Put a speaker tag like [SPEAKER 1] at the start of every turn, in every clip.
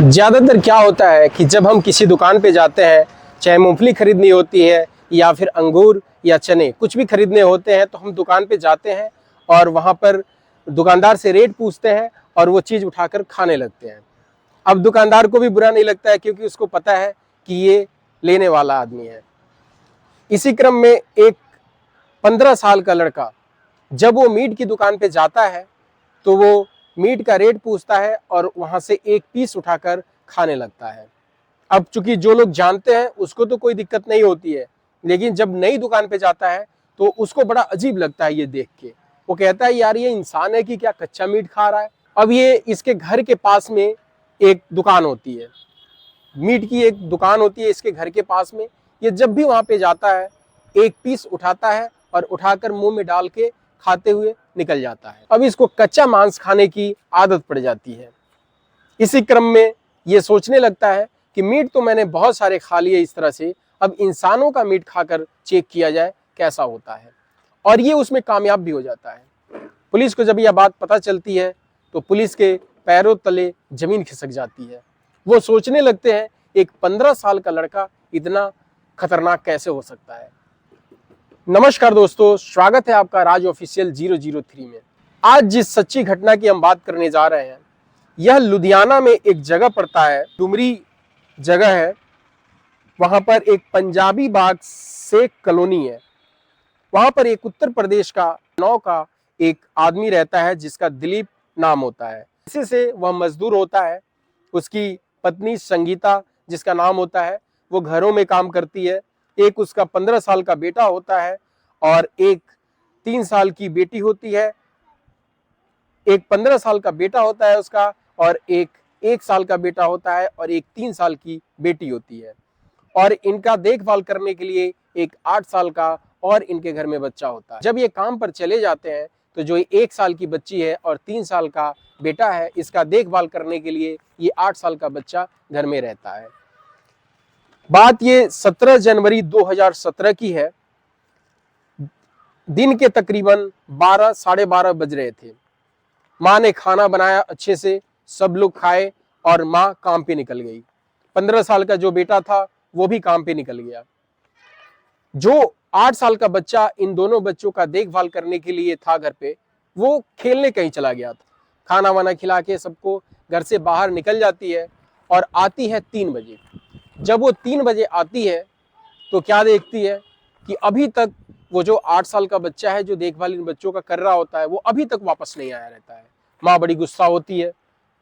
[SPEAKER 1] ज़्यादातर क्या होता है कि जब हम किसी दुकान पे जाते हैं, चाहे मूंगफली खरीदनी होती है या फिर अंगूर या चने कुछ भी खरीदने होते हैं, तो हम दुकान पे जाते हैं और वहाँ पर दुकानदार से रेट पूछते हैं और वो चीज़ उठाकर खाने लगते हैं। अब दुकानदार को भी बुरा नहीं लगता है क्योंकि उसको पता है कि ये लेने वाला आदमी है। इसी क्रम में एक 15 साल का लड़का जब वो मीट की दुकान पे जाता है तो वो मीट का रेट पूछता है और वहां से एक पीस उठाकर खाने लगता है। अब चूंकि जो लोग जानते हैं उसको तो कोई दिक्कत नहीं होती है, लेकिन जब नई दुकान पे जाता है तो उसको बड़ा अजीब लगता है ये देख के। वो कहता है यार ये इंसान है कि क्या कच्चा मीट खा रहा है। अब ये इसके घर के पास में एक दुकान होती है, मीट की एक दुकान होती है इसके घर के पास में। ये जब भी वहां पे जाता है एक पीस उठाता है और उठाकर मुंह में डाल के खाते हुए निकल जाता है। अब इसको कच्चा मांस खाने की आदत पड़ जाती है। इसी क्रम में ये सोचने लगता है कि मीट तो मैंने बहुत सारे खा लिए इस तरह से, अब इंसानों का मीट खाकर चेक किया जाए कैसा होता है, और ये उसमें कामयाब भी हो जाता है। पुलिस को जब यह बात पता चलती है तो पुलिस के पैरों तले जमीन खिसक जाती है। वो सोचने लगते हैं एक 15 साल का लड़का इतना खतरनाक कैसे हो सकता है। नमस्कार दोस्तों, स्वागत है आपका राज ऑफिशियल 003 में। आज जिस सच्ची घटना की हम बात करने जा रहे हैं, यह लुधियाना में एक जगह पड़ता है, डुमरी जगह है। वहां पर एक पंजाबी बाग शेख कॉलोनी है। वहां पर एक उत्तर प्रदेश का नौ का एक आदमी रहता है जिसका दिलीप नाम होता है। इसी से वह मजदूर होता है। उसकी पत्नी संगीता जिसका नाम होता है, वो घरों में काम करती है। एक उसका 15 साल का बेटा होता है और एक 3 साल की बेटी होती है। एक 15 साल का बेटा होता है उसका, और एक 1 साल का बेटा होता है और एक 3 साल की बेटी होती है। और इनका देखभाल करने के लिए एक 8 साल का और इनके घर में बच्चा होता है। जब ये काम पर चले जाते हैं तो जो 1 साल की बच्ची है और 3 साल का बेटा है, इसका देखभाल करने के लिए ये 8 साल का बच्चा घर में रहता है। बात ये 17 जनवरी 2017 की है। दिन के तकरीबन 12 साढ़े 12 बज रहे थे। माँ ने खाना बनाया अच्छे से, सब लोग खाए और माँ काम पे निकल गई। 15 साल का जो बेटा था वो भी काम पे निकल गया। जो 8 साल का बच्चा इन दोनों बच्चों का देखभाल करने के लिए था घर पे, वो खेलने कहीं चला गया था। खाना वाना खिला के सबको घर से बाहर निकल जाती है और आती है 3 बजे। जब वो 3 बजे आती है तो क्या देखती है कि अभी तक वो जो 8 साल का बच्चा है जो देखभाल इन बच्चों का कर रहा होता है, वो अभी तक वापस नहीं आया रहता है। माँ बड़ी गुस्सा होती है।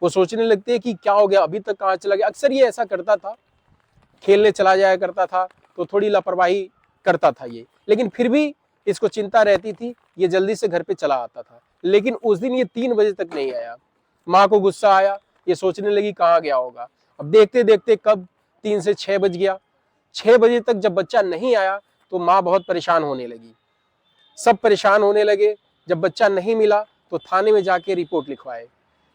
[SPEAKER 1] वो सोचने लगती है कि क्या हो गया, अभी तक कहाँ चला गया। अक्सर ये ऐसा करता था, खेलने चला जाया करता था तो थोड़ी लापरवाही करता था ये, लेकिन फिर भी इसको चिंता रहती थी, ये जल्दी से घर पे चला आता था। लेकिन उस दिन ये 3 बजे तक नहीं आया। माँ को गुस्सा आया, ये सोचने लगी कहाँ गया होगा। अब देखते देखते कब 3 से 6 बज गया। 6 बजे तक जब बच्चा नहीं आया तो माँ बहुत परेशान होने लगी। सब परेशान होने लगे। जब बच्चा नहीं मिला तो थाने में जाके रिपोर्ट लिखवाए।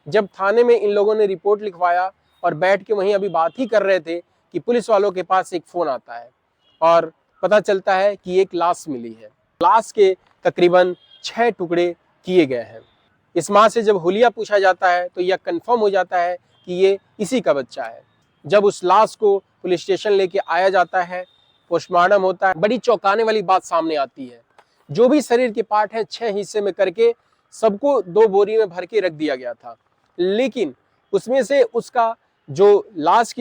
[SPEAKER 1] जब थाने में इन लोगों ने रिपोर्ट लिखवाया और बैठ के वहीं अभी बात ही कर रहे थे कि पुलिस वालों के पास एक फोन आता है और पता चलता है कि एक लाश मिली है। लाश के तकरीबन 6 टुकड़े किए गए हैं। इस माँ से जब हुलिया पूछा जाता है तो यह कंफर्म हो जाता है कि ये इसी का बच्चा है। जब उस लाश को पुलिस स्टेशन लेके आया जाता है, पोस्टमार्टम होता है, बड़ी चौंकाने वाली बात सामने आती है। जो भी शरीर के पार्ट हैं 6 हिस्से में करके सबको 2 बोरी में भर के रख दिया गया था, लेकिन उसमें से उसका जो लाश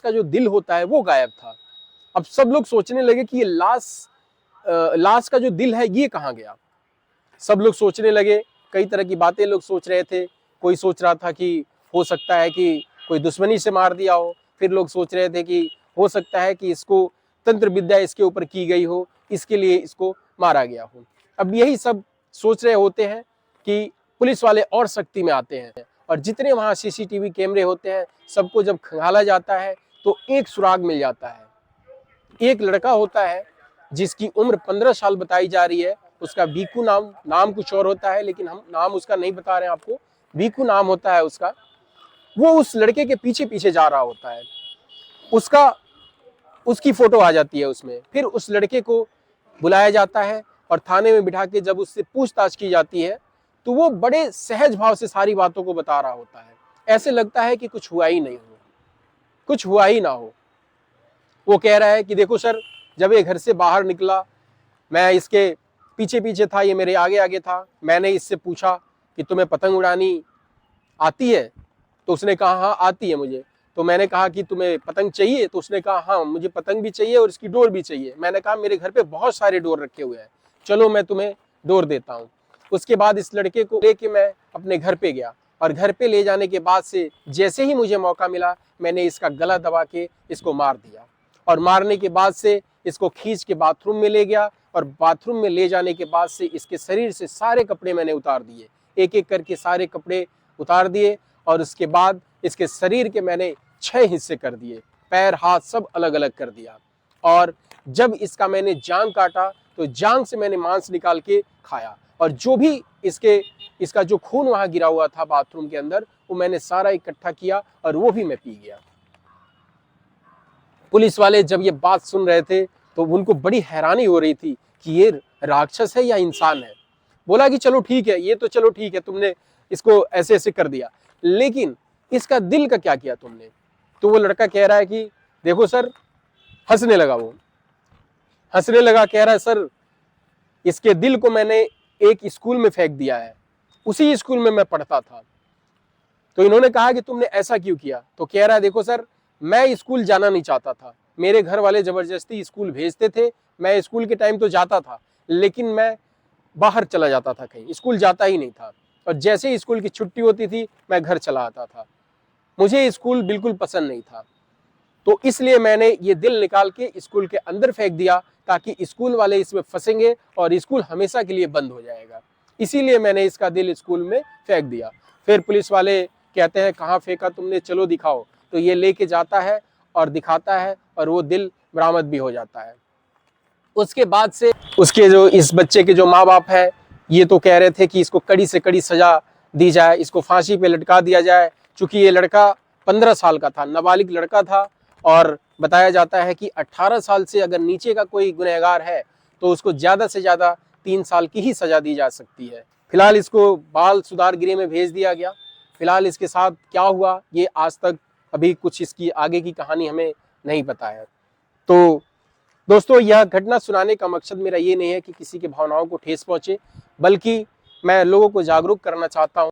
[SPEAKER 1] का जो दिल होता है वो गायब था। अब सब लोग सोचने लगे कि ये लाश का जो दिल है ये कहाँ गया। सब लोग सोचने लगे, कई तरह की बातें लोग सोच रहे थे। कोई सोच रहा था कि हो सकता है कि कोई दुश्मनी से मार दिया हो। फिर लोग सोच रहे थे कि हो सकता है कि इसको तंत्र विद्या इसके ऊपर की गई हो, इसके लिए इसको मारा गया हो। अब यही सब सोच रहे होते हैं कि पुलिस वाले और सख्ती में आते हैं और जितने वहाँ सीसीटीवी कैमरे होते हैं सबको जब खंगाला जाता है तो एक सुराग मिल जाता है। एक लड़का होता है जिसकी उम्र 15 साल बताई जा रही है। उसका बीकू नाम कुछ और होता है, लेकिन हम नाम उसका नहीं बता रहे हैं आपको। बीकू नाम होता है उसका। वो उस लड़के के पीछे पीछे जा रहा होता है। उसकी फोटो आ जाती है उसमें। फिर उस लड़के को बुलाया जाता है और थाने में बिठा के जब उससे पूछताछ की जाती है तो वो बड़े सहज भाव से सारी बातों को बता रहा होता है। ऐसे लगता है कि कुछ हुआ ही नहीं हो। कुछ हुआ ही ना हो। वो कह रहा है कि देखो सर, जब ये घर से बाहर निकला, मैं इसके पीछे पीछे था, ये मेरे आगे आगे था। मैंने इससे पूछा कि तुम्हें पतंग उड़ानी आती है? तो उसने कहा हाँ आती है मुझे। तो मैंने कहा कि तुम्हें पतंग चाहिए? तो उसने कहा हाँ मुझे पतंग भी चाहिए और इसकी डोर भी चाहिए। मैंने कहा मेरे घर पे बहुत सारे डोर रखे हुए हैं, चलो मैं तुम्हें डोर देता हूँ। उसके बाद इस लड़के को लेके मैं अपने घर पे गया, और घर पे ले जाने के बाद से जैसे ही मुझे मौका मिला, मैंने इसका गला दबा के इसको मार दिया। और मारने के बाद से इसको खींच के बाथरूम में ले गया, और बाथरूम में ले जाने के बाद से इसके शरीर से सारे कपड़े मैंने उतार दिए, एक एक करके सारे कपड़े उतार दिए। और उसके बाद इसके शरीर के मैंने 6 हिस्से कर दिए, पैर हाथ सब अलग अलग कर दिया। और जब इसका मैंने जांग काटा तो जांग से मैंने मांस निकाल के खाया, और जो भी इसका जो खून वहां गिरा हुआ था बाथरूम के अंदर, वो मैंने सारा इकट्ठा किया और वो भी मैं पी गया। पुलिस वाले जब ये बात सुन रहे थे तो उनको बड़ी हैरानी हो रही थी कि ये राक्षस है या इंसान है। बोला कि चलो ठीक है, ये तो चलो ठीक है, तुमने इसको ऐसे ऐसे कर दिया, लेकिन इसका दिल का क्या किया तुमने? तो वो लड़का कह रहा है कि देखो सर, हंसने लगा। वो हंसने लगा, कह रहा है सर, इसके दिल को मैंने एक स्कूल में फेंक दिया है, उसी स्कूल में मैं पढ़ता था। तो इन्होंने कहा कि तुमने ऐसा क्यों किया? तो कह रहा है देखो सर, मैं स्कूल जाना नहीं चाहता था, मेरे घर वाले जबरदस्ती स्कूल भेजते थे। मैं स्कूल के टाइम तो जाता था, लेकिन मैं बाहर चला जाता था, कहीं स्कूल जाता ही नहीं था। और जैसे ही स्कूल की छुट्टी होती थी मैं घर चला आता था। मुझे स्कूल बिल्कुल पसंद नहीं था, तो इसलिए मैंने ये दिल निकाल के स्कूल के अंदर फेंक दिया, ताकि स्कूल वाले इसमें फंसेंगे और स्कूल हमेशा के लिए बंद हो जाएगा। इसीलिए मैंने इसका दिल स्कूल में फेंक दिया। फिर पुलिस वाले कहते हैं कहाँ फेंका तुमने, चलो दिखाओ। तो ये लेके जाता है और दिखाता है, और वो दिल बरामद भी हो जाता है। उसके बाद से उसके जो इस बच्चे के जो माँ बाप है, ये तो कह रहे थे कि इसको कड़ी से कड़ी सजा दी जाए, इसको फांसी पे लटका दिया जाए। चूंकि ये लड़का 15 साल का था, नाबालिग लड़का था, और बताया जाता है कि 18 साल से अगर नीचे का कोई गुनहगार है तो उसको ज्यादा से ज्यादा 3 साल की ही सजा दी जा सकती है। फिलहाल इसको बाल सुधार गृह में भेज दिया गया। फिलहाल इसके साथ क्या हुआ ये आज तक अभी कुछ इसकी आगे की कहानी हमें नहीं पता है। तो दोस्तों, यह घटना सुनाने का मकसद मेरा ये नहीं है कि किसी के भावनाओं को ठेस पहुंचे, बल्कि मैं लोगों को जागरूक करना चाहता हूं